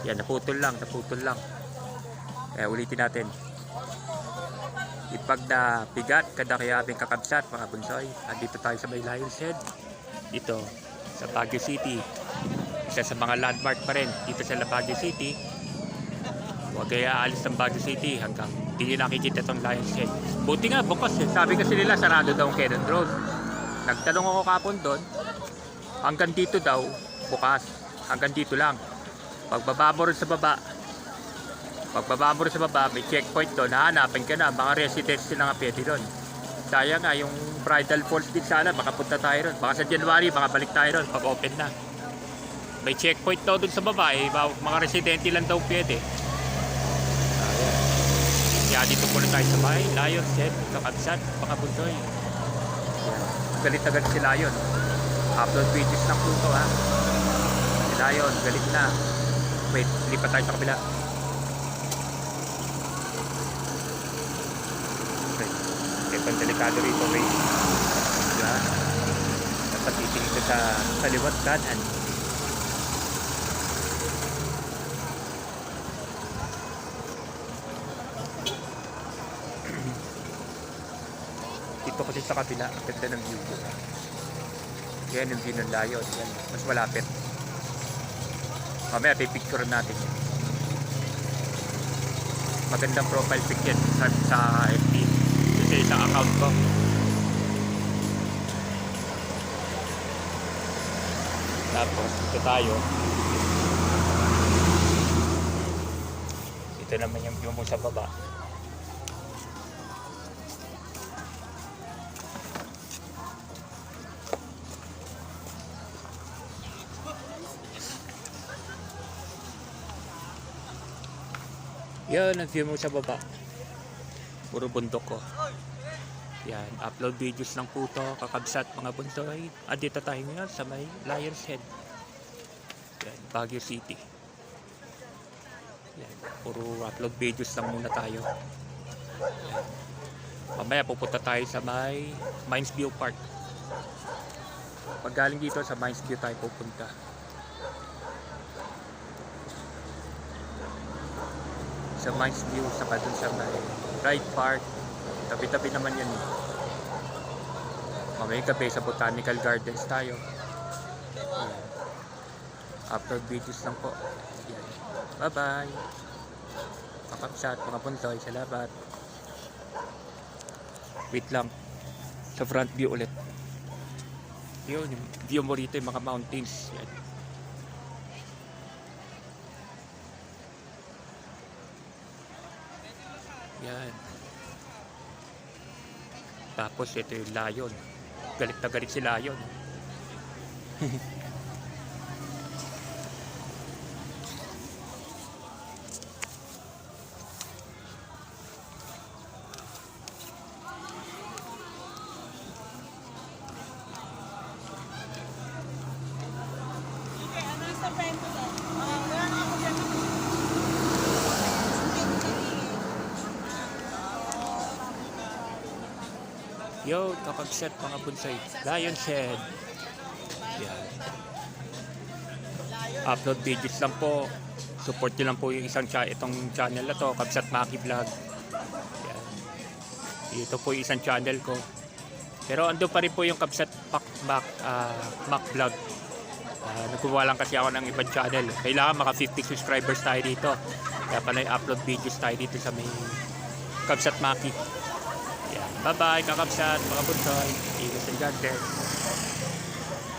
Yan, naputol lang. Kaya ulitin natin. Ipag na bigat, kada kaya aming kakabsat, mga bunsoy. Andito tayo sa may Lion's Head. Dito, sa Baguio City. Isa sa mga landmark pa rin dito sa Baguio City. Huwag kaya aalis ng Baguio City hanggang hindi nyo nakikita itong Lion's Head. Buti nga, bukas eh. Sabi kasi nila, sarado daw ang Quezon Road. Nagtanong ako kapon doon. Hanggang dito daw, bukas. Hanggang dito lang. Pagbaba mo rin sa baba, may checkpoint doon, hahanapin ka na, mga residents sila nga pwede doon. Sayang nga, yung Bridal Falls din sana, baka punta tayo doon. Baka sa January, baka balik tayo doon, pag open na. May checkpoint daw doon sa baba, eh, mga residente lang daw pwede. Kaya dito muna tayo sa bahay, Lion's Head, kakabsat, mga bunsoy. Galit si Lion. Upload videos ng Pluto ha. Si Lion, galit na. Wait, lipat tayo sa kabila. Okay. Ito ang delikado rito, wait. Diba? Dapat titingin ito sa kaliwat kanan. Dito kasi sa kabila, ang ganda ng view ko. Yan yung view ng Lion. Yan, mas malapit. Mamaya pipicture natin yan. Magandang profile pic yan sa FB. Sa isang account ko. Tapos ito tayo. Ito naman yung view mo sa baba. Yan ang view mo sa baba. Puro bundok ko. Yan, upload videos ng Puto, kakabsat mga bunsoy. Dito tayo ngayon sa may Lion's Head. Yan, Baguio City. Yan, puro upload videos lang muna tayo. Yan. Mamaya pupunta tayo sa may Mines View Park. Pag galing dito sa Mines View tayo pupunta. Sa Mines View, saka dun sa may Ride Park. Tabi-tabi naman yan. Mamaya gabi sa Botanical Gardens tayo. Ayan. Upload videos lang po. Ayan. Bye-bye. Kakapsat, mga bunsoy, salamat. Wait lang. Sa front view ulit. Yun, yung view mo rito yung mga mountains. Yan. Yan. Tapos ito yung Lion. Galit na galit si Lion. Yo, kakabsat mga bunsoy. Lion's Head. Yan. Upload videos lang po. Support nyo lang po yung itong channel na to, Kabsat Maki Vlog. Yan. Ito po yung isang channel ko. Pero ando pa rin po yung Kabsat Mac Vlog. Nagkuha lang kasi ako ng ibang channel. Kailangan maka 50 subscribers tayo dito. Kaya pala upload videos tayo dito sa may Kabsat Maki. Bye bye kakabsat mga bunsoy. Ingat and God bless.